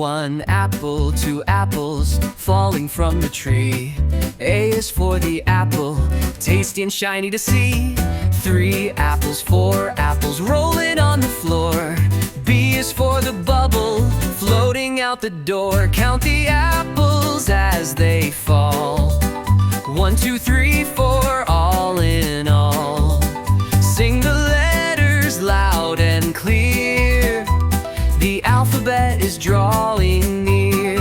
One apple, two apples falling from the tree. A is for the apple, tasty and shiny to see. Three apples, four apples rolling on the floor. B is for the bubble floating out the door. Count the apples as they fall. One, two, three, four, all in all. Sing the letters loud and clear. The alphabet is drawing near.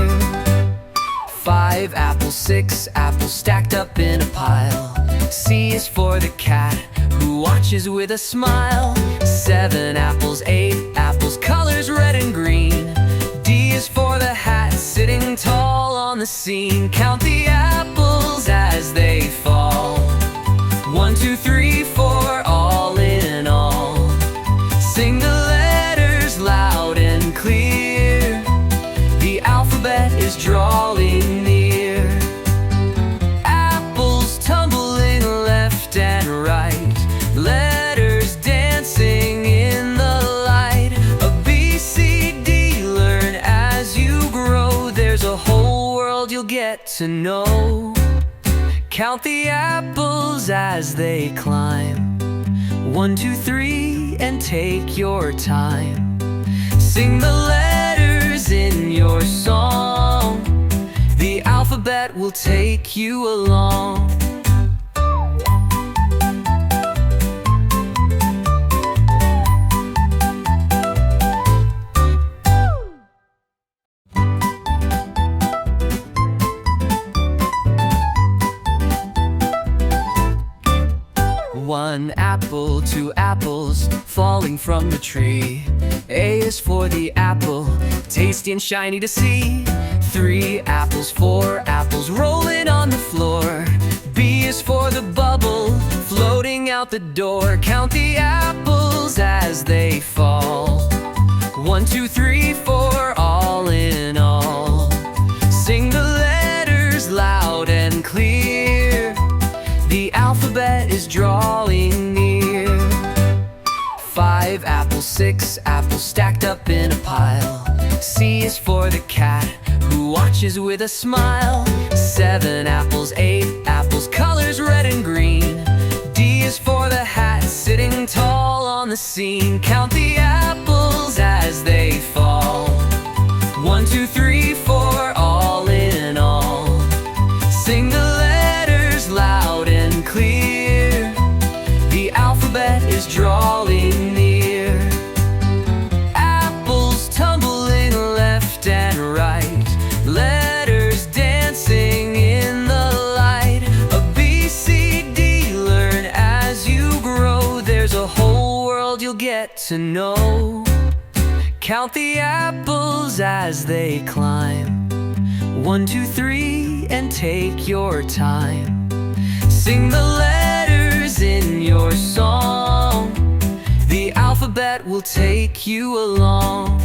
Five apples, six apples stacked up in a pile. C is for the cat who watches with a smile. Seven apples, eight apples, colors red and green. D is for the hat sitting tall on the scene. Count the apples as they fall. One, two, three, four, all in all. Sing the letters loud and clear. The alphabet is drawing near. Apples tumbling left and right. Letters dancing in the light. A B, C, D, learn as you grow. There's a whole world you'll get to know. Count the apples as they climb. One, two, three, and take your time. Sing the letters in your song. The alphabet will take you along. One apple, two apples falling from the tree. A is for the apple, tasty and shiny to see. Three apples, four apples rolling on the floor. B is for the bubble floating out the door. Count the apples as they fall. One, two, three, four, all in all. Sing the letters loud and clear. The alphabet is drawing near. Five apples, six apples stacked up in a pile. C is for the cat who watches with a smile. Seven apples, eight apples, colors red and green. D is for the hat sitting tall on the scene. Count the apples as they fall. One, two, three, four, all in all. Sing the letters loud and clear. The alphabet is drawing near. Apples tumbling left and right. Letters dancing in the light. A B, C, D, learn as you grow. There's a whole world you'll get to know. Count the apples as they climb. One, two, three, and take your time. Sing the letters in your song. The alphabet will take you along.